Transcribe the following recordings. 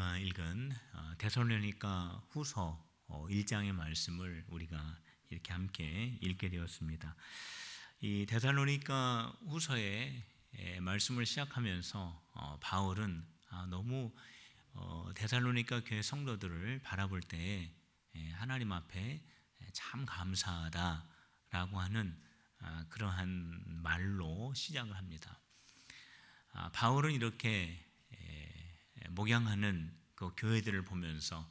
우리가 읽은 데살로니가 후서 1장의 말씀을 우리가 이렇게 함께 읽게 되었습니다. 이 데살로니가 후서의 말씀을 시작하면서 바울은 너무 데살로니가 교회 성도들을 바라볼 때 하나님 앞에 참 감사하다라고 하는 그러한 말로 시작을 합니다. 바울은 이렇게 목양하는 그 교회들을 보면서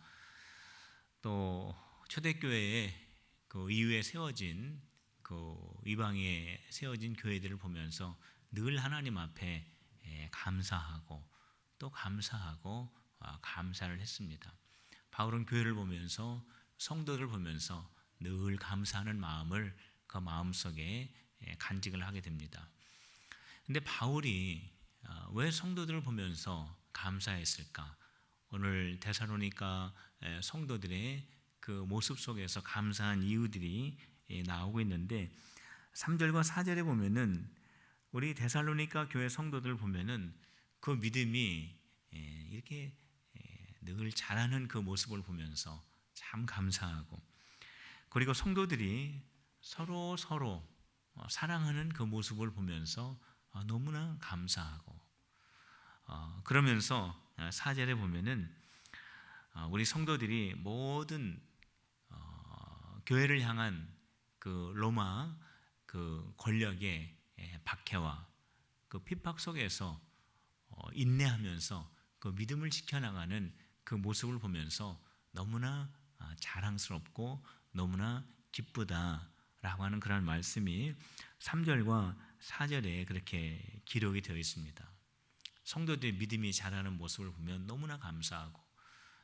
또 초대교회에 그 이후에 세워진 그 이방에 세워진 교회들을 보면서 늘 하나님 앞에 감사하고 또 감사하고 감사를 했습니다. 바울은 교회를 보면서 성도들을 보면서 늘 감사하는 마음을 그 마음속에 간직을 하게 됩니다. 근데 바울이 왜 성도들을 보면서 감사했을까? 오늘 데살로니가 성도들의 그 모습 속에서 감사한 이유들이 나오고 있는데 3절과 4절에 보면은 우리 데살로니가 교회 성도들을 보면은 그 믿음이 이렇게 늘 자라는 그 모습을 보면서 참 감사하고, 그리고 성도들이 서로 사랑하는 그 모습을 보면서 너무나 감사하고, 그러면서 4절에 보면은 우리 성도들이 모든 교회를 향한 그 로마 그 권력의 박해와 그 핍박 속에서 인내하면서 그 믿음을 지켜나가는 그 모습을 보면서 너무나 자랑스럽고 너무나 기쁘다라고 하는 그런 말씀이 3절과 4절에 그렇게 기록이 되어 있습니다. 성도들의 믿음이 자라는 모습을 보면 너무나 감사하고,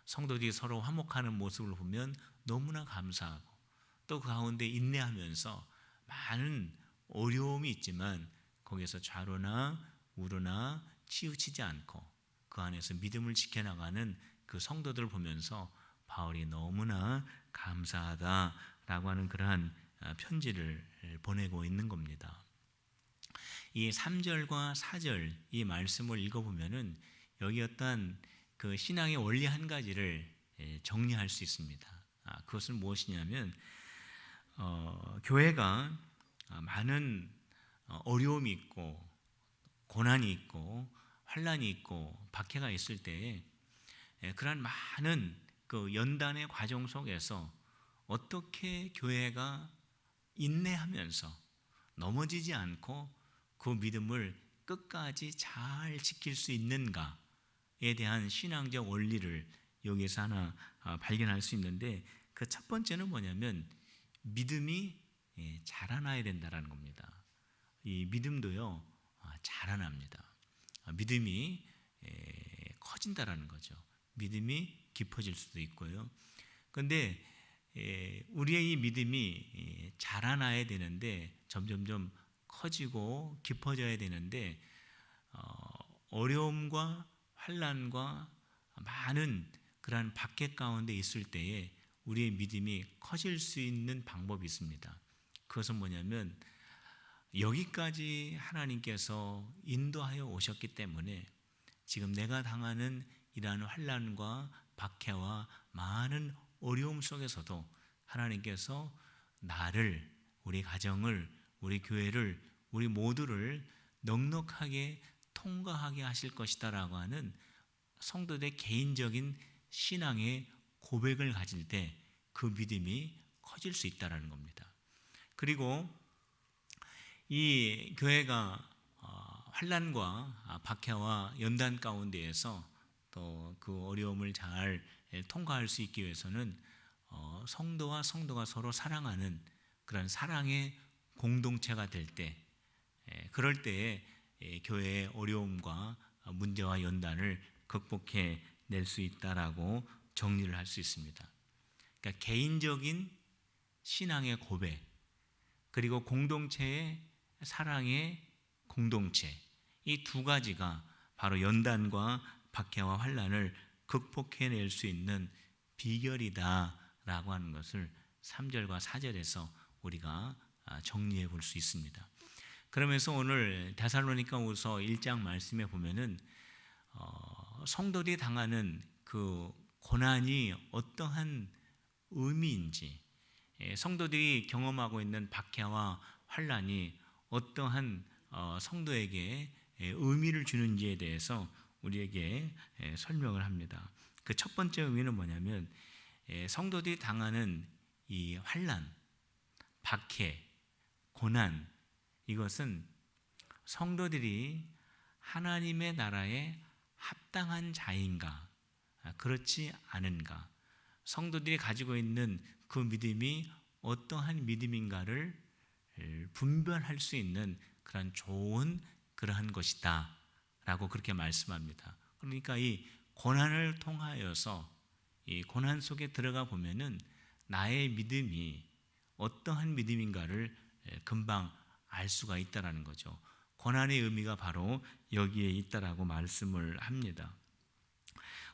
성도들이 서로 화목하는 모습을 보면 너무나 감사하고, 또 그 가운데 인내하면서 많은 어려움이 있지만 거기에서 좌로나 우로나 치우치지 않고 그 안에서 믿음을 지켜나가는 그 성도들을 보면서 바울이 너무나 감사하다라고 하는 그러한 편지를 보내고 있는 겁니다. 이 3절과 4절 이 말씀을 읽어보면은 여기 어떤 그 신앙의 원리 한 가지를 정리할 수 있습니다. 그것은 무엇이냐면 교회가 많은 어려움이 있고 고난이 있고 환난이 있고 박해가 있을 때에 그러한 많은 그 연단의 과정 속에서 어떻게 교회가 인내하면서 넘어지지 않고 그 믿음을 끝까지 잘 지킬 수 있는가에 대한 신앙적 원리를 여기서 하나 발견할 수 있는데, 그 첫 번째는 뭐냐면 믿음이 자라나야 된다는 겁니다. 이 믿음도요 자라납니다. 믿음이 커진다라는 거죠. 믿음이 깊어질 수도 있고요. 그런데 우리의 이 믿음이 자라나야 되는데, 점점점 커지고 깊어져야 되는데 어려움과 환난과 많은 그러한 박해 가운데 있을 때에 우리의 믿음이 커질 수 있는 방법이 있습니다. 그것은 뭐냐면 여기까지 하나님께서 인도하여 오셨기 때문에 지금 내가 당하는 이러한 환난과 박해와 많은 어려움 속에서도 하나님께서 나를, 우리 가정을, 우리 교회를, 우리 모두를 넉넉하게 통과하게 하실 것이다 라고 하는 성도들의 개인적인 신앙의 고백을 가질 때 그 믿음이 커질 수 있다는 겁니다. 그리고 이 교회가 환난과 박해와 연단 가운데에서 또 그 어려움을 잘 통과할 수 있기 위해서는 성도와 성도가 서로 사랑하는 그런 사랑의 공동체가 될 때, 그럴 때에 교회의 어려움과 문제와 연단을 극복해 낼 수 있다라고 정리를 할 수 있습니다. 그러니까 개인적인 신앙의 고백, 그리고 공동체의 사랑의 공동체, 이 두 가지가 바로 연단과 박해와 환난을 극복해낼 수 있는 비결이다라고 하는 것을 3절과 4절에서 우리가 정리해 볼 수 있습니다. 그러면서 오늘 데살로니가후서 1장 말씀에 보면은 성도들이 당하는 그 고난이 어떠한 의미인지, 성도들이 경험하고 있는 박해와 환난이 어떠한 성도에게 의미를 주는지에 대해서 우리에게 설명을 합니다. 그 첫 번째 의미는 뭐냐면 성도들이 당하는 이 환난, 박해, 고난, 이것은 성도들이 하나님의 나라에 합당한 자인가, 그렇지 않은가, 성도들이 가지고 있는 그 믿음이 어떠한 믿음인가를 분별할 수 있는 그런 좋은 그러한 것이다 라고 그렇게 말씀합니다. 그러니까 이 고난을 통하여서 이 고난 속에 들어가 보면은 나의 믿음이 어떠한 믿음인가를 금방 알 수가 있다라는 거죠. 고난의 의미가 바로 여기에 있다라고 말씀을 합니다.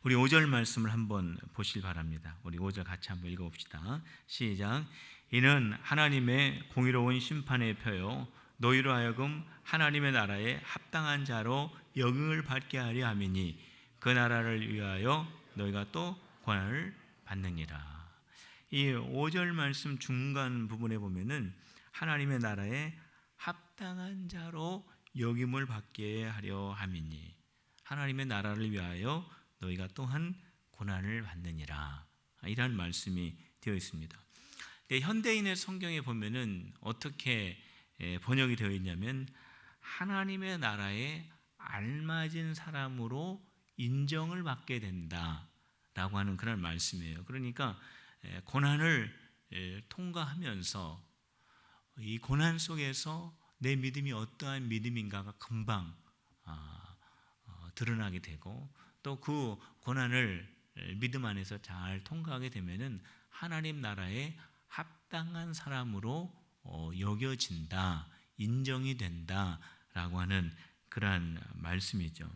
우리 5절 말씀을 한번 보시기 바랍니다. 우리 5절 같이 한번 읽어봅시다. 시작. 이는 하나님의 공의로운 심판의 표요 너희로 하여금 하나님의 나라에 합당한 자로 영광을 받게 하려 함이니 그 나라를 위하여 너희가 또 고난을 받느니라. 이 5절 말씀 중간 부분에 보면은 하나님의 나라에 합당한 자로 여김을 받게 하려 함이니 하나님의 나라를 위하여 너희가 또한 고난을 받느니라, 이라는 말씀이 되어 있습니다. 현대인의 성경에 보면은 어떻게 번역이 되어 있냐면 하나님의 나라에 알맞은 사람으로 인정을 받게 된다라고 하는 그런 말씀이에요. 그러니까 고난을 통과하면서 이 고난 속에서 내 믿음이 어떠한 믿음인가가 금방 드러나게 되고, 또 그 고난을 믿음 안에서 잘 통과하게 되면은 하나님 나라에 합당한 사람으로 여겨진다, 인정이 된다라고 하는 그러한 말씀이죠.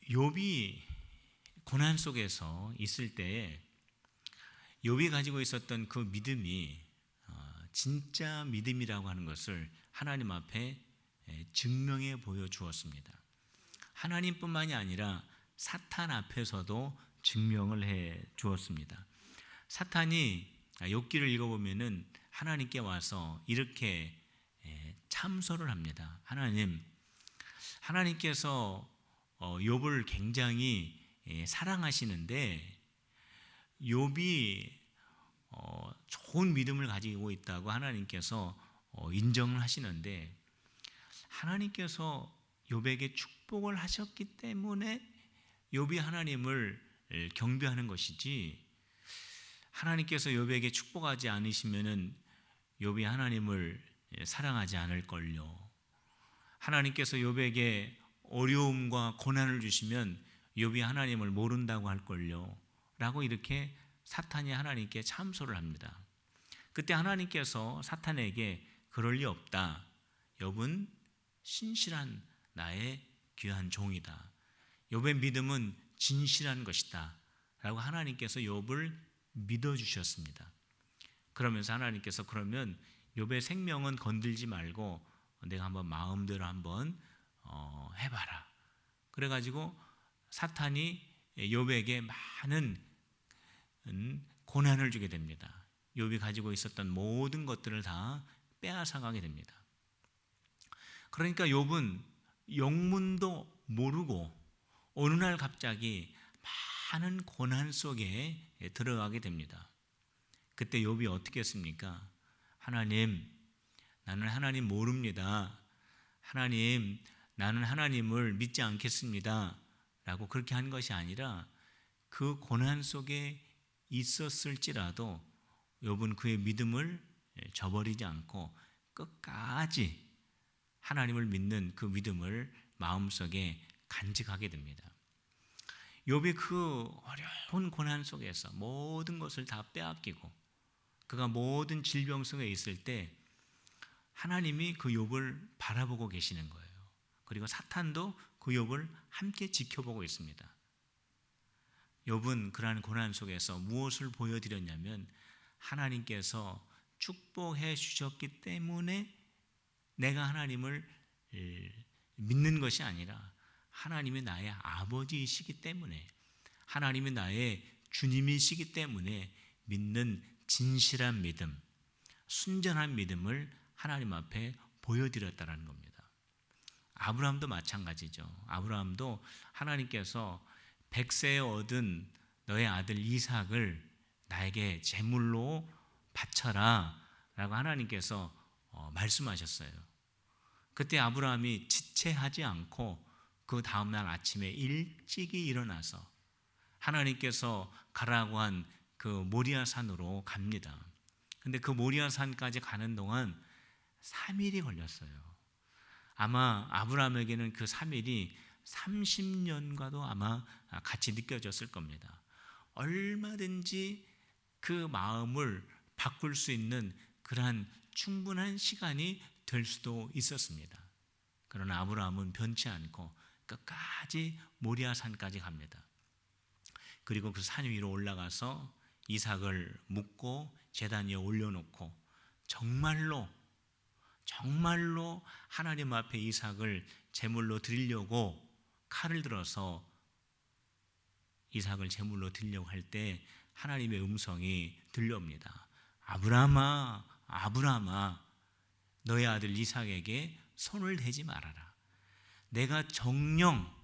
욥이 고난 속에서 있을 때에 욥이 가지고 있었던 그 믿음이 진짜 믿음이라고 하는 것을 하나님 앞에 증명해 보여주었습니다. 하나님뿐만이 아니라 사탄 앞에서도 증명을 해 주었습니다. 사탄이 욥기를 읽어보면은 하나님께 와서 이렇게 참소를 합니다. 하나님께서 욥을 굉장히 사랑하시는데 욥이 좋은 믿음을 가지고 있다고 하나님께서 인정을 하시는데, 하나님께서 욥에게 축복을 하셨기 때문에 욥이 하나님을 경배하는 것이지, 하나님께서 욥에게 축복하지 않으시면은 욥이 하나님을 사랑하지 않을 걸요. 하나님께서 욥에게 어려움과 고난을 주시면 욥이 하나님을 모른다고 할 걸요. 라고 이렇게 사탄이 하나님께 참소를 합니다. 그때 하나님께서 사탄에게 그럴 리 없다. 욥은 신실한 나의 귀한 종이다. 욥의 믿음은 진실한 것이다. 라고 하나님께서 욥을 믿어주셨습니다. 그러면서 하나님께서 그러면 욥의 생명은 건들지 말고 내가 한번 마음대로 한번 해봐라. 그래가지고 사탄이 욥에게 많은 고난을 주게 됩니다. 욥이 가지고 있었던 모든 것들을 다 빼앗아가게 됩니다. 그러니까 욥은 영문도 모르고 어느 날 갑자기 많은 고난 속에 들어가게 됩니다. 그때 욥이 어떻게 했습니까? 하나님, 나는 하나님 모릅니다. 하나님, 나는 하나님을 믿지 않겠습니다. 라고 그렇게 한 것이 아니라 그 고난 속에 있었을지라도 욥은 그의 믿음을 저버리지 않고 끝까지 하나님을 믿는 그 믿음을 마음속에 간직하게 됩니다. 욥이 그 어려운 고난 속에서 모든 것을 다 빼앗기고 그가 모든 질병 속에 있을 때 하나님이 그 욥을 바라보고 계시는 거예요. 그리고 사탄도 그 욥을 함께 지켜보고 있습니다. 욥은 그러한 고난 속에서 무엇을 보여드렸냐면 하나님께서 축복해 주셨기 때문에 내가 하나님을 믿는 것이 아니라 하나님이 나의 아버지이시기 때문에, 하나님이 나의 주님이시기 때문에 믿는 진실한 믿음, 순전한 믿음을 하나님 앞에 보여드렸다는 겁니다. 아브라함도 마찬가지죠. 아브라함도 하나님께서 100세에 얻은 너의 아들 이삭을 나에게 제물로 바쳐라 라고 하나님께서 말씀하셨어요. 그때 아브라함이 지체하지 않고 그 다음날 아침에 일찍이 일어나서 하나님께서 가라고 한 그 모리아 산으로 갑니다. 근데 그 모리아 산까지 가는 동안 3일이 걸렸어요. 아마 아브라함에게는 그 3일이 30년과도 아마 같이 느껴졌을 겁니다. 얼마든지 그 마음을 바꿀 수 있는 그러한 충분한 시간이 될 수도 있었습니다. 그러나 아브라함은 변치 않고 끝까지 모리아 산까지 갑니다. 그리고 그 산 위로 올라가서 이삭을 묻고 제단 위에 올려놓고 정말로 하나님 앞에 이삭을 제물로 드리려고 칼을 들어서 이삭을 제물로 드리려고 할 때 하나님의 음성이 들려옵니다. 아브라함아, 아브라함아, 너의 아들 이삭에게 손을 대지 말아라. 내가 정녕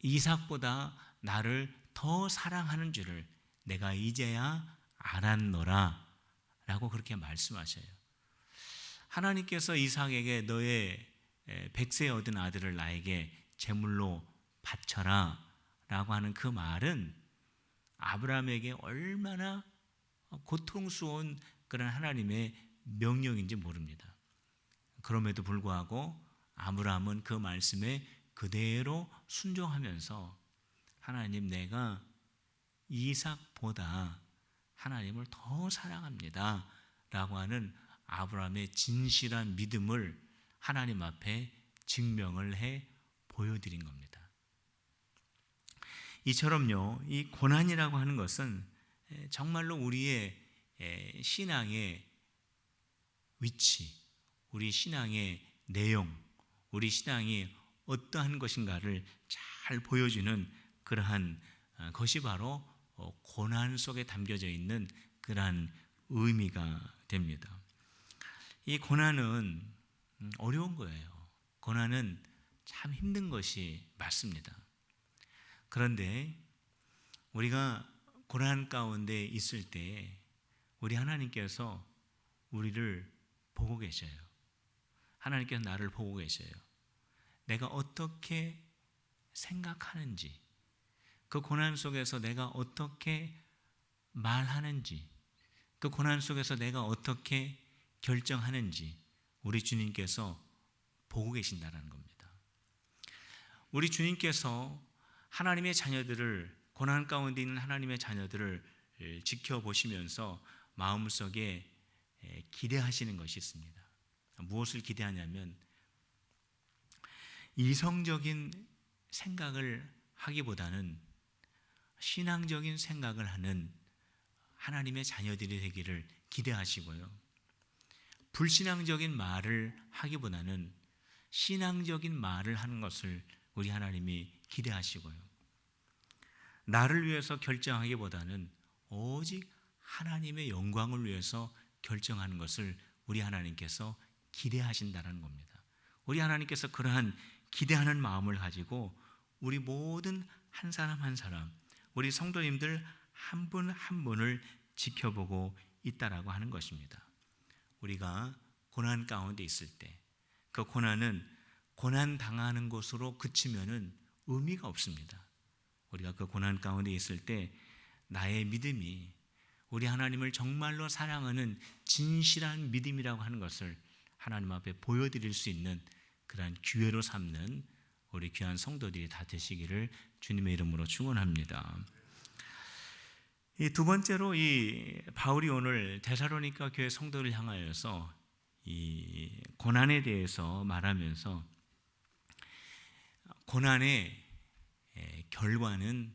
이삭보다 나를 더 사랑하는 줄을 내가 이제야 알았노라 라고 그렇게 말씀하셔요. 하나님께서 이삭에게 너의 100세에 얻은 아들을 나에게 제물로 바쳐라 라고 하는 그 말은 아브라함에게 얼마나 고통스러운 그런 하나님의 명령인지 모릅니다. 그럼에도 불구하고 아브라함은 그 말씀에 그대로 순종하면서 하나님, 내가 이삭보다 하나님을 더 사랑합니다 라고 하는 아브라함의 진실한 믿음을 하나님 앞에 증명을 해 보여드린 겁니다. 이처럼요, 이 고난이라고 하는 것은 정말로 우리의 신앙의 위치, 우리 신앙의 내용, 우리 신앙이 어떠한 것인가를 잘 보여주는 그러한 것이 바로 고난 속에 담겨져 있는 그러한 의미가 됩니다. 이 고난은 어려운 거예요. 고난은 참 힘든 것이 맞습니다. 그런데 우리가 고난 가운데 있을 때 우리 하나님께서 우리를 보고 계셔요. 하나님께서 나를 보고 계셔요. 내가 어떻게 생각하는지, 그 고난 속에서 내가 어떻게 말하는지, 그 고난 속에서 내가 어떻게 결정하는지 우리 주님께서 보고 계신다는 겁니다. 우리 주님께서 하나님의 자녀들을, 고난 가운데 있는 하나님의 자녀들을 지켜보시면서 마음속에 기대하시는 것이 있습니다. 무엇을 기대하냐면 이성적인 생각을 하기보다는 신앙적인 생각을 하는 하나님의 자녀들이 되기를 기대하시고요. 불신앙적인 말을 하기보다는 신앙적인 말을 하는 것을 우리 하나님이 기대하시고요. 나를 위해서 결정하기보다는 오직 하나님의 영광을 위해서 결정하는 것을 우리 하나님께서 기대하신다는 겁니다. 우리 하나님께서 그러한 기대하는 마음을 가지고 우리 모든 한 사람 한 사람, 우리 성도님들 한 분 한 분을 지켜보고 있다라고 하는 것입니다. 우리가 고난 가운데 있을 때 그 고난은 고난 당하는 것으로 그치면은 의미가 없습니다. 우리가 그 고난 가운데 있을 때 나의 믿음이 우리 하나님을 정말로 사랑하는 진실한 믿음이라고 하는 것을 하나님 앞에 보여드릴 수 있는 그러한 기회로 삼는 우리 귀한 성도들이 다 되시기를 주님의 이름으로 축원합니다. 이 두 번째로 이 바울이 오늘 데살로니가 교회 성도를 향하여서 이 고난에 대해서 말하면서 고난의 결과는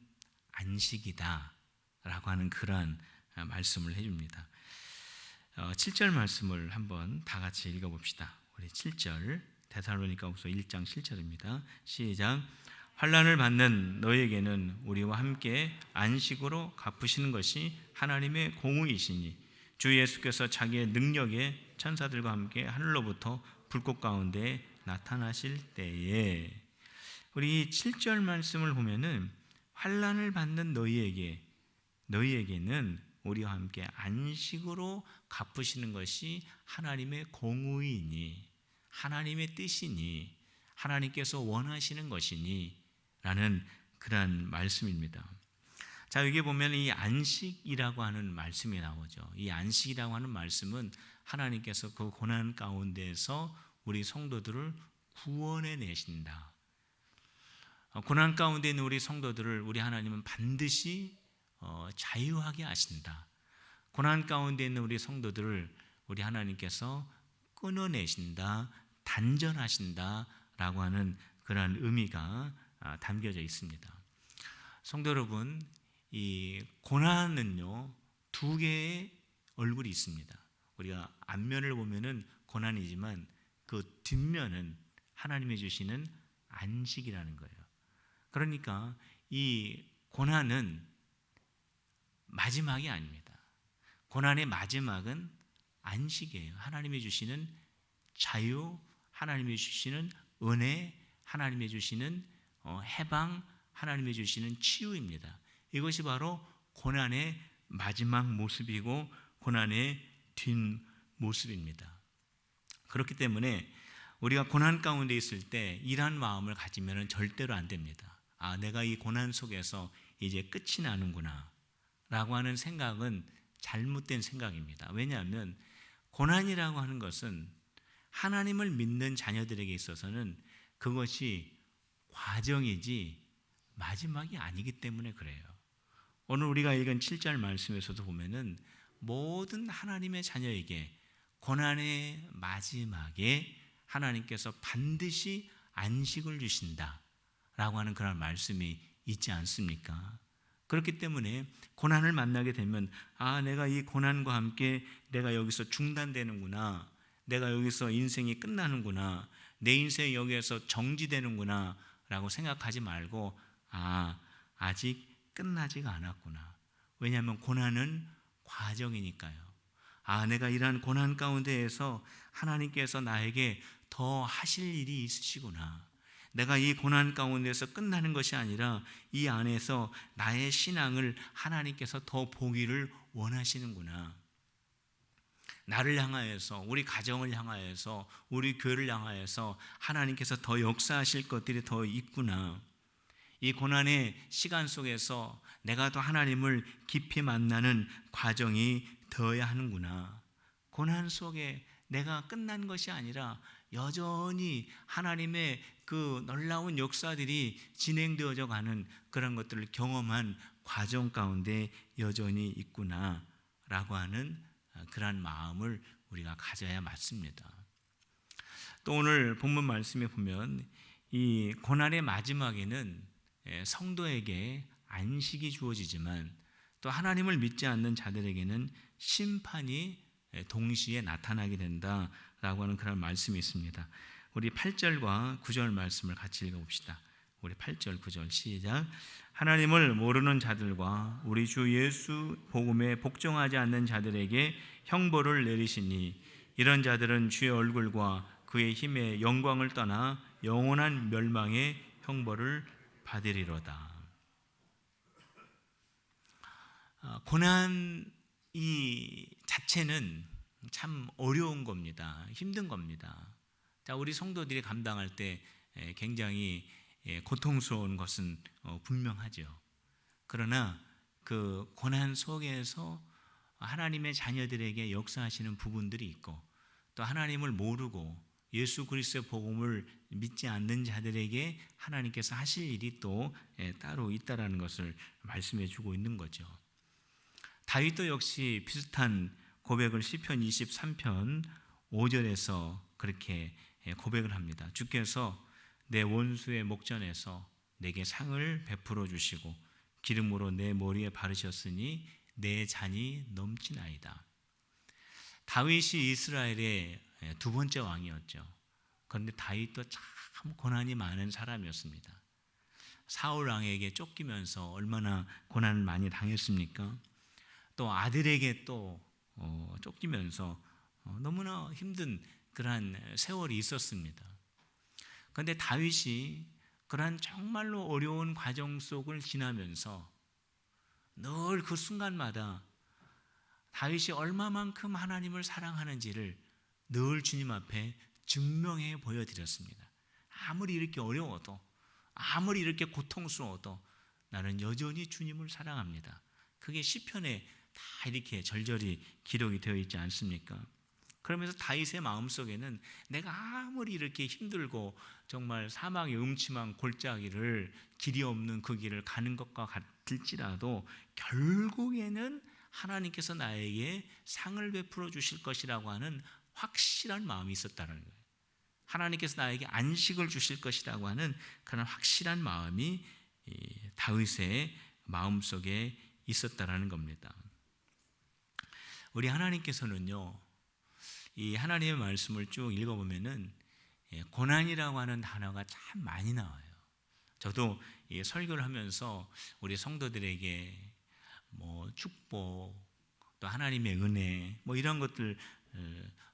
안식이다라고 하는 그러한 말씀을 해줍니다. 7절 말씀을 한번 다 같이 읽어봅시다. 우리 7절 데살로니가후서 1장 7절입니다. 시작. 환난을 받는 너희에게는 우리와 함께 안식으로 갚으시는 것이 하나님의 공의이시니 주 예수께서 자기의 능력에 천사들과 함께 하늘로부터 불꽃 가운데 나타나실 때에, 우리 7절 말씀을 보면은 환난을 받는 너희에게는 우리와 함께 안식으로 갚으시는 것이 하나님의 공의이니, 하나님의 뜻이니, 하나님께서 원하시는 것이니 라는 그러한 말씀입니다. 자, 여기 보면 이 안식이라고 하는 말씀이 나오죠. 이 안식이라고 하는 말씀은 하나님께서 그 고난 가운데에서 우리 성도들을 구원해 내신다. 고난 가운데 있는 우리 성도들을 우리 하나님은 반드시 자유하게 하신다. 고난 가운데 있는 우리 성도들을 우리 하나님께서 끊어내신다, 단전하신다 라고 하는 그러한 의미가 담겨져 있습니다. 성도 여러분, 이 고난은요, 두 개의 얼굴이 있습니다. 우리가 앞면을 보면은 고난이지만 그 뒷면은 하나님이 주시는 안식이라는 거예요. 그러니까 이 고난은 마지막이 아닙니다. 고난의 마지막은 안식이에요. 하나님이 주시는 자유, 하나님이 주시는 은혜, 하나님이 주시는 해방, 하나님이 주시는 치유입니다. 이것이 바로 고난의 마지막 모습이고 고난의 뒷모습입니다. 그렇기 때문에 우리가 고난 가운데 있을 때 이러한 마음을 가지면 절대로 안 됩니다. 아, 내가 이 고난 속에서 이제 끝이 나는구나 라고 하는 생각은 잘못된 생각입니다. 왜냐하면 고난이라고 하는 것은 하나님을 믿는 자녀들에게 있어서는 그것이 과정이지 마지막이 아니기 때문에 그래요. 오늘 우리가 읽은 7절 말씀에서도 보면은 모든 하나님의 자녀에게 고난의 마지막에 하나님께서 반드시 안식을 주신다라고 하는 그런 말씀이 있지 않습니까? 그렇기 때문에 고난을 만나게 되면 아, 내가 이 고난과 함께 내가 여기서 중단되는구나, 내가 여기서 인생이 끝나는구나, 내 인생이 여기에서 정지되는구나 라고 생각하지 말고 아, 아직 끝나지가 않았구나. 왜냐하면 고난은 과정이니까요. 아, 내가 이러한 고난 가운데에서 하나님께서 나에게 더 하실 일이 있으시구나. 내가 이 고난 가운데서 끝나는 것이 아니라 이 안에서 나의 신앙을 하나님께서 더 보기를 원하시는구나. 나를 향하여서, 우리 가정을 향하여서, 우리 교회를 향하여서 하나님께서 더 역사하실 것들이 더 있구나. 이 고난의 시간 속에서 내가 더 하나님을 깊이 만나는 과정이 되어야 하는구나. 고난 속에 내가 끝난 것이 아니라 여전히 하나님의 그 놀라운 역사들이 진행되어져 가는 그런 것들을 경험한 과정 가운데 여전히 있구나 라고 하는 그러한 마음을 우리가 가져야 맞습니다. 또 오늘 본문 말씀에 보면 이 고난의 마지막에는 성도에게 안식이 주어지지만 또 하나님을 믿지 않는 자들에게는 심판이 동시에 나타나게 된다라고 하는 그런 말씀이 있습니다. 우리 8절과 9절 말씀을 같이 읽어봅시다. 우리 8절 9절 시작. 하나님을 모르는 자들과 우리 주 예수 복음에 복종하지 않는 자들에게 형벌을 내리시니 이런 자들은 주의 얼굴과 그의 힘의 영광을 떠나 영원한 멸망의 형벌을 받으리로다. 고난 이 자체는 참 어려운 겁니다. 힘든 겁니다. 자, 우리 성도들이 감당할 때 굉장히 고통스러운 것은 분명하죠. 그러나 그 고난 속에서 하나님의 자녀들에게 역사하시는 부분들이 있고 또 하나님을 모르고 예수 그리스도의 복음을 믿지 않는 자들에게 하나님께서 하실 일이 또 따로 있다라는 것을 말씀해 주고 있는 거죠. 다윗도 역시 비슷한 고백을 시편 23편 5절에서 그렇게 고백을 합니다. 주께서 내 원수의 목전에서 내게 상을 베풀어 주시고 기름으로 내 머리에 바르셨으니 내 잔이 넘치나이다. 다윗이 이스라엘의 두 번째 왕이었죠. 그런데 다윗도 참 고난이 많은 사람이었습니다. 사울 왕에게 쫓기면서 얼마나 고난을 많이 당했습니까? 또 아들에게 또 쫓기면서 너무나 힘든 그러한 세월이 있었습니다. 그런데 다윗이 그러한 정말로 어려운 과정 속을 지나면서 늘 그 순간마다 다윗이 얼마만큼 하나님을 사랑하는지를 늘 주님 앞에 증명해 보여드렸습니다. 아무리 이렇게 어려워도, 아무리 이렇게 고통스러워도 나는 여전히 주님을 사랑합니다. 그게 시편에 다 이렇게 절절히 기록이 되어 있지 않습니까? 그러면서 다윗의 마음속에는 내가 아무리 이렇게 힘들고 정말 사막의 음침한 골짜기를, 길이 없는 그 길을 가는 것과 같을지라도 결국에는 하나님께서 나에게 상을 베풀어 주실 것이라고 하는 확실한 마음이 있었다는 거예요. 하나님께서 나에게 안식을 주실 것이라고 하는 그런 확실한 마음이 다윗의 마음속에 있었다라는 겁니다. 우리 하나님께서는요, 이 하나님의 말씀을 쭉 읽어보면은 고난이라고 하는 단어가 참 많이 나와요. 저도 설교를 하면서 우리 성도들에게 축복, 또 하나님의 은혜, 이런 것들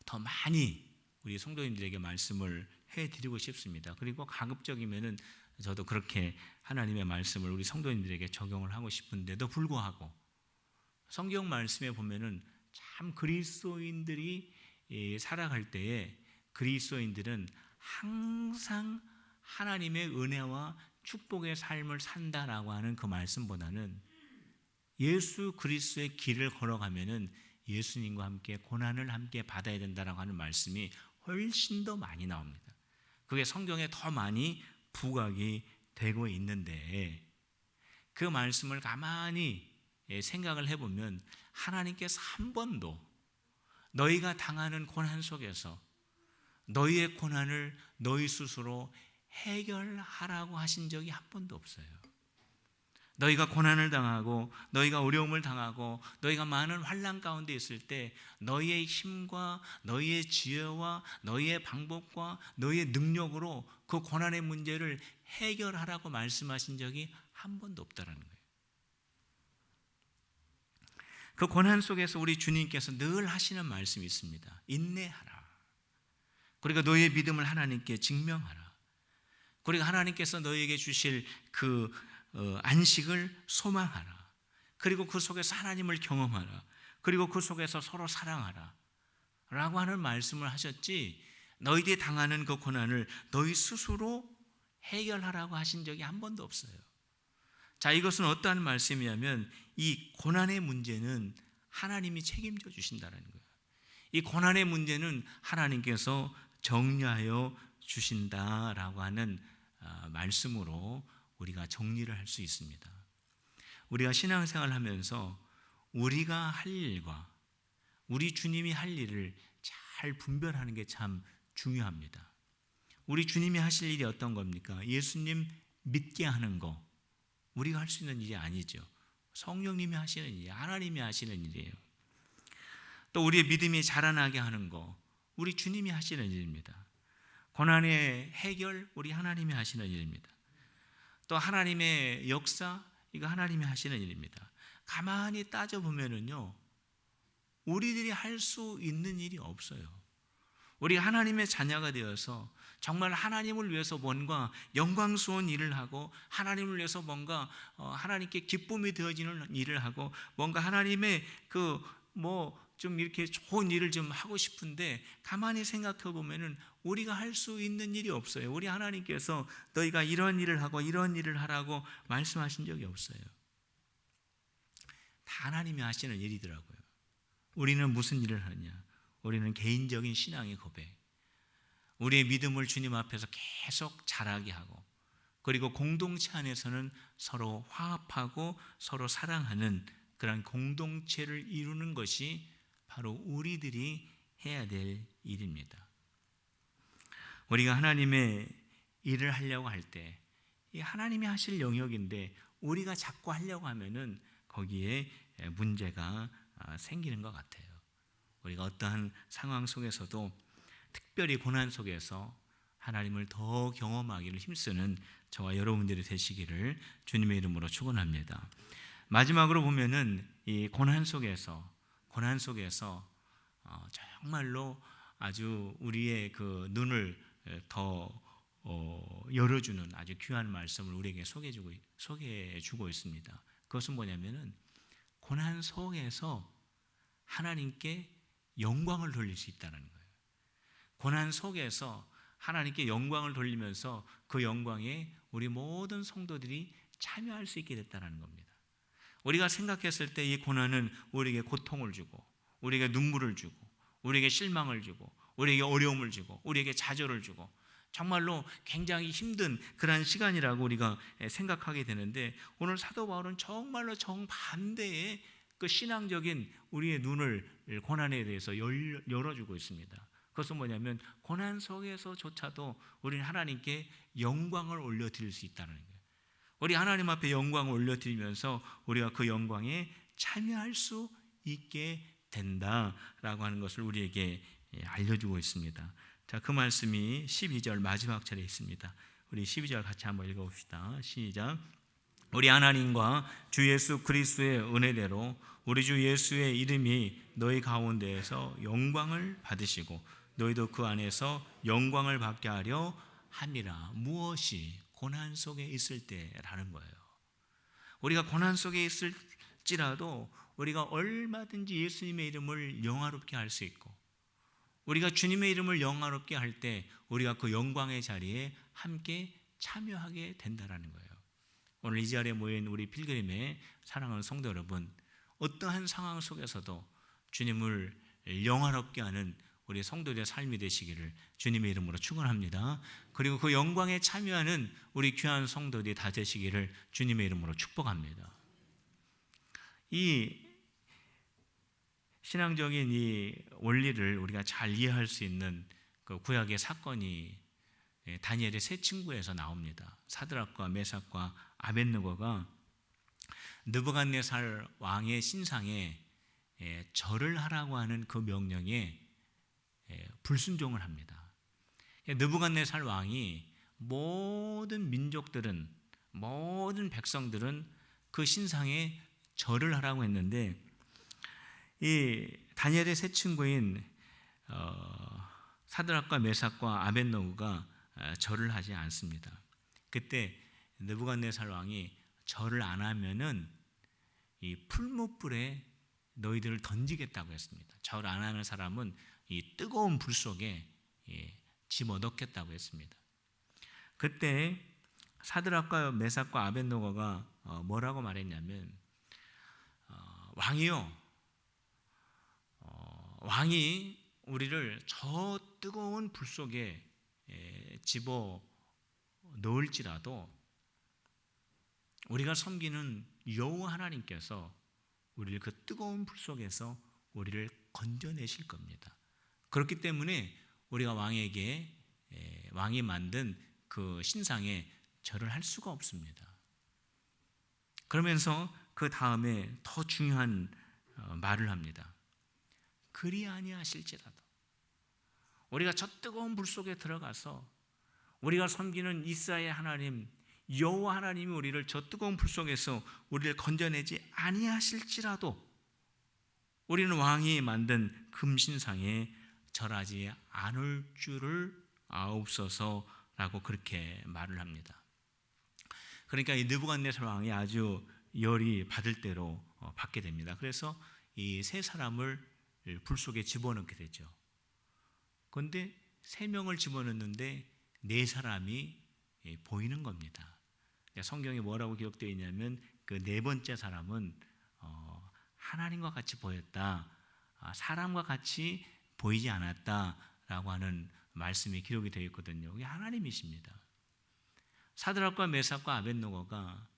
더 많이 우리 성도님들에게 말씀을 해드리고 싶습니다. 그리고 가급적이면은 저도 그렇게 하나님의 말씀을 우리 성도님들에게 적용을 하고 싶은데도 불구하고 성경 말씀에 보면은 참 그리스도인들이 살아갈 때에 그리스도인들은 항상 하나님의 은혜와 축복의 삶을 산다라고 하는 그 말씀보다는 예수 그리스도의 길을 걸어가면은 예수님과 함께 고난을 함께 받아야 된다라고 하는 말씀이 훨씬 더 많이 나옵니다. 그게 성경에 더 많이 부각이 되고 있는데 그 말씀을 가만히 생각을 해보면 하나님께서 한 번도 너희가 당하는 고난 속에서 너희의 고난을 너희 스스로 해결하라고 하신 적이 한 번도 없어요. 너희가 고난을 당하고 너희가 어려움을 당하고 너희가 많은 환난 가운데 있을 때 너희의 힘과 너희의 지혜와 너희의 방법과 너희의 능력으로 그 고난의 문제를 해결하라고 말씀하신 적이 한 번도 없다는 거예요. 그 고난 속에서 우리 주님께서 늘 하시는 말씀이 있습니다. 인내하라. 그리고 너희의 믿음을 하나님께 증명하라. 그리고 하나님께서 너희에게 주실 그 안식을 소망하라. 그리고 그 속에서 하나님을 경험하라. 그리고 그 속에서 서로 사랑하라 라고 하는 말씀을 하셨지, 너희들이 당하는 그 고난을 너희 스스로 해결하라고 하신 적이 한 번도 없어요. 자, 이것은 어떠한 말씀이냐면 이 고난의 문제는 하나님이 책임져 주신다는 거예요. 이 고난의 문제는 하나님께서 정리하여 주신다라고 하는 말씀으로 우리가 정리를 할 수 있습니다. 우리가 신앙생활을 하면서 우리가 할 일과 우리 주님이 할 일을 잘 분별하는 게 참 중요합니다. 우리 주님이 하실 일이 어떤 겁니까? 예수님 믿게 하는 거 우리가 할 수 있는 일이 아니죠. 성령님이 하시는 일이에요. 하나님이 하시는 일이에요. 또 우리의 믿음이 자라나게 하는 거 우리 주님이 하시는 일입니다. 고난의 해결 우리 하나님이 하시는 일입니다. 또 하나님의 역사 이거 하나님이 하시는 일입니다. 가만히 따져보면은요, 우리들이 할 수 있는 일이 없어요. 우리 하나님의 자녀가 되어서 정말 하나님을 위해서 뭔가 영광스러운 일을 하고 하나님을 위해서 뭔가 하나님께 기쁨이 되어지는 일을 하고 뭔가 하나님의 좀 이렇게 좋은 일을 좀 하고 싶은데 가만히 생각해 보면은 우리가 할 수 있는 일이 없어요. 우리 하나님께서 너희가 이런 일을 하고 이런 일을 하라고 말씀하신 적이 없어요. 다 하나님이 하시는 일이더라고요. 우리는 무슨 일을 하냐? 우리는 개인적인 신앙의 고백, 우리의 믿음을 주님 앞에서 계속 자라게 하고, 그리고 공동체 안에서는 서로 화합하고 서로 사랑하는 그런 공동체를 이루는 것이 바로 우리들이 해야 될 일입니다. 우리가 하나님의 일을 하려고 할 때 이 하나님이 하실 영역인데 우리가 자꾸 하려고 하면은 거기에 문제가 생기는 것 같아요. 우리가 어떠한 상황 속에서도 특별히 고난 속에서 하나님을 더 경험하기를 힘쓰는 저와 여러분들이 되시기를 주님의 이름으로 축원합니다. 마지막으로 보면은 이 고난 속에서 정말로 아주 우리의 그 눈을 더 열어주는 아주 귀한 말씀을 우리에게 소개해주고 있습니다. 그것은 뭐냐면은 고난 속에서 하나님께 영광을 돌릴 수 있다는 거예요. 고난 속에서 하나님께 영광을 돌리면서 그 영광에 우리 모든 성도들이 참여할 수 있게 됐다는 겁니다. 우리가 생각했을 때 이 고난은 우리에게 고통을 주고, 우리에게 눈물을 주고, 우리에게 실망을 주고, 우리에게 어려움을 주고, 우리에게 좌절을 주고, 정말로 굉장히 힘든 그런 시간이라고 우리가 생각하게 되는데, 오늘 사도 바울은 정말로 정반대의 그 신앙적인 우리의 눈을 고난에 대해서 열어주고 있습니다. 그것은 뭐냐면 고난 속에서조차도 우리는 하나님께 영광을 올려드릴 수 있다는 거예요. 우리 하나님 앞에 영광을 올려드리면서 우리가 그 영광에 참여할 수 있게 된다라고 하는 것을 우리에게 알려주고 있습니다. 자, 그 말씀이 12절 마지막 절에 있습니다. 우리 12절 같이 한번 읽어봅시다. 시작. 우리 하나님과 주 예수 그리스도의 은혜대로 우리 주 예수의 이름이 너희 가운데에서 영광을 받으시고 너희도 그 안에서 영광을 받게 하려 함이라. 무엇이? 고난 속에 있을 때라는 거예요. 우리가 고난 속에 있을지라도 우리가 얼마든지 예수님의 이름을 영화롭게 할 수 있고, 우리가 주님의 이름을 영화롭게 할 때 우리가 그 영광의 자리에 함께 참여하게 된다는 거예요. 오늘 이 자리에 모인 우리 필그림의 사랑하는 성도 여러분, 어떠한 상황 속에서도 주님을 영화롭게 하는 우리 성도들의 삶이 되시기를 주님의 이름으로 축원합니다. 그리고 그 영광에 참여하는 우리 귀한 성도들이 다 되시기를 주님의 이름으로 축복합니다. 이 신앙적인 이 원리를 우리가 잘 이해할 수 있는 그 구약의 사건이 다니엘의 세 친구에서 나옵니다. 사드락과 메삭과 아벳느고가 느부갓네살 왕의 신상에 절을 하라고 하는 그 명령에 불순종을 합니다. 느부갓네살 왕이 모든 민족들은, 모든 백성들은 그 신상에 절을 하라고 했는데, 이 다니엘의 세 친구인 사드락과 메삭과 아벳느고가 절을 하지 않습니다. 그때 느부갓네살 왕이 절을 안 하면은 이 풀무불에 너희들을 던지겠다고 했습니다. 절 안 하는 사람은 이 뜨거운 불 속에 집어넣겠다고 했습니다. 그때 사드락과 메삭과 아벳느고가 뭐라고 말했냐면, 왕이요, 왕이 우리를 저 뜨거운 불 속에 집어 넣을지라도 우리가 섬기는 여호와 하나님께서 우리를 그 뜨거운 불 속에서 우리를 건져내실 겁니다. 그렇기 때문에 우리가 왕에게, 왕이 만든 그 신상에 절을 할 수가 없습니다. 그러면서 그 다음에 더 중요한 말을 합니다. 그리 아니하실지라도 우리가 저 뜨거운 불 속에 들어가서 우리가 섬기는 이스라엘 하나님 여호와 하나님이 우리를 저 뜨거운 불 속에서 우리를 건져내지 아니하실지라도 우리는 왕이 만든 금신상에 절하지 않을 줄을 아옵소서라고 그렇게 말을 합니다. 그러니까 이 느부갓네살 왕이 아주 열이 받을 대로 받게 됩니다. 그래서 이 세 사람을 불 속에 집어넣게 되죠. 그런데 3명을 집어넣는데 4사람이 보이는 겁니다. 성경에 뭐라고 기록되어 있냐면 그 4번째 사람은 하나님과 같이 보였다, 사람과 같이 보이지 않았다라고 하는 말씀이 기록이 되어 있거든요. 그게 하나님이십니다. 사드락과 메삭과 아벳느고가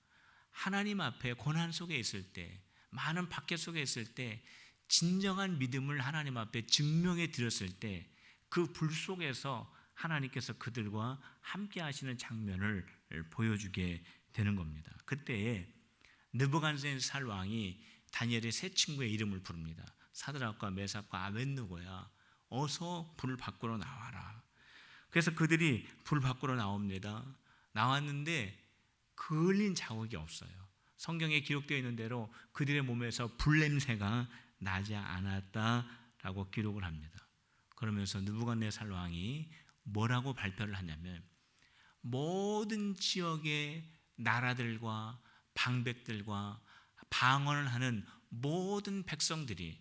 하나님 앞에 고난 속에 있을 때, 많은 박해 속에 있을 때 진정한 믿음을 하나님 앞에 증명해 드렸을 때 그 불 속에서 하나님께서 그들과 함께 하시는 장면을 보여주게 되는 겁니다. 그때에 느부갓네살 왕이 다니엘의 세 친구의 이름을 부릅니다. 사드락과 메삭과 아벳느고야, 어서 불 밖으로 나와라. 그래서 그들이 불 밖으로 나옵니다. 나왔는데 그을린 자국이 없어요. 성경에 기록되어 있는 대로 그들의 몸에서 불 냄새가 나지 않았다라고 기록을 합니다. 그러면서 느부갓네살 왕이 뭐라고 발표를 하냐면 모든 지역의 나라들과 방백들과 방언을 하는 모든 백성들이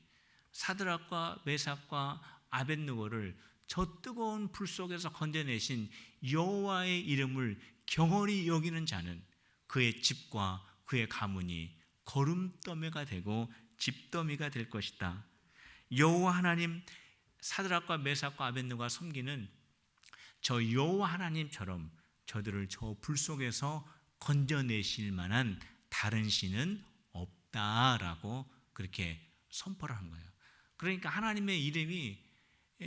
사드락과 메삭과 아벳느고를 저 뜨거운 불 속에서 건져내신 여호와의 이름을 경홀히 여기는 자는 그의 집과 그의 가문이 거름더미가 되고 집더미가 될 것이다. 여호와 하나님, 사드락과 메삭과 아벳느고가 섬기는 저 여호와 하나님처럼 저들을 저 불 속에서 건져내실 만한 다른 신은 없다라고 그렇게 선포를 한 거예요. 그러니까 하나님의 이름이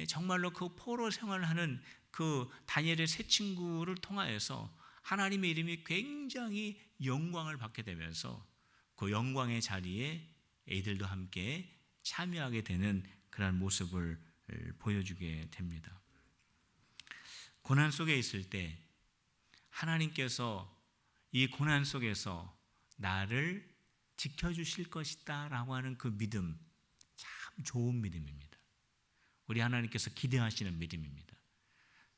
정말로 그 포로 생활하는 그 다니엘의 세 친구를 통하여서 하나님의 이름이 굉장히 영광을 받게 되면서 그 영광의 자리에 애들도 함께 참여하게 되는 그런 모습을 보여주게 됩니다. 고난 속에 있을 때 하나님께서 이 고난 속에서 나를 지켜주실 것이다 라고 하는 그 믿음, 참 좋은 믿음입니다. 우리 하나님께서 기대하시는 믿음입니다.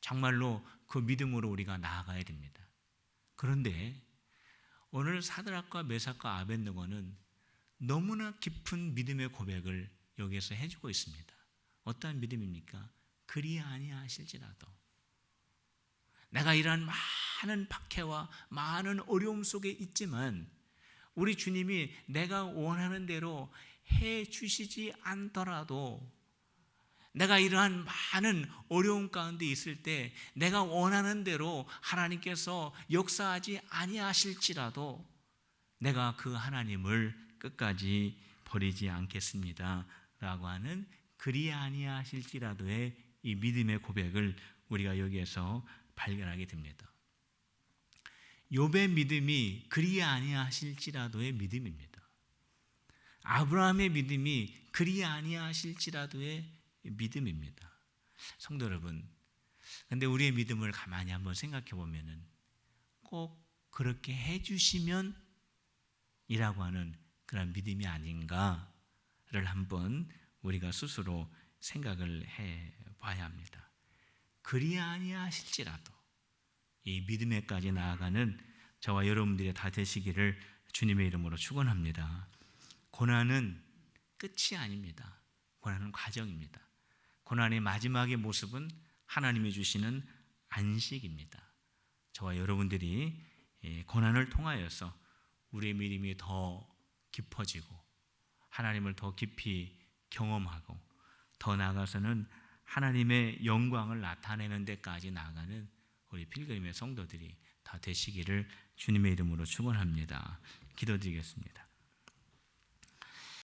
정말로 그 믿음으로 우리가 나아가야 됩니다. 그런데 오늘 사드락과 메삭과 아벳느고는 너무나 깊은 믿음의 고백을 여기에서 해주고 있습니다. 어떠한 믿음입니까? 그리 아니하실지라도 내가 이러한 많은 박해와 많은 어려움 속에 있지만 우리 주님이 내가 원하는 대로 해 주시지 않더라도 내가 이러한 많은 어려움 가운데 있을 때 내가 원하는 대로 하나님께서 역사하지 아니하실지라도 내가 그 하나님을 끝까지 버리지 않겠습니다 라고 하는 그리 아니하실지라도의 이 믿음의 고백을 우리가 여기에서 발견하게 됩니다. 욥의 믿음이 그리 아니하실지라도의 믿음입니다. 아브라함의 믿음이 그리 아니하실지라도의 믿음입니다. 성도 여러분, 근데 우리의 믿음을 가만히 한번 생각해 보면은 꼭 그렇게 해주시면 이라고 하는 그런 믿음이 아닌가를 한번 우리가 스스로 생각을 해 봐야 합니다. 그리 아니하실지라도 이 믿음에까지 나아가는 저와 여러분들이 다 되시기를 주님의 이름으로 축원합니다. 고난은 끝이 아닙니다. 고난은 과정입니다. 고난의 마지막의 모습은 하나님이 주시는 안식입니다. 저와 여러분들이 고난을 통하여서 우리의 믿음이 더 깊어지고 하나님을 더 깊이 경험하고 더 나아가서는 하나님의 영광을 나타내는 데까지 나아가는 우리 필그림의 성도들이 다 되시기를 주님의 이름으로 축원합니다. 기도드리겠습니다.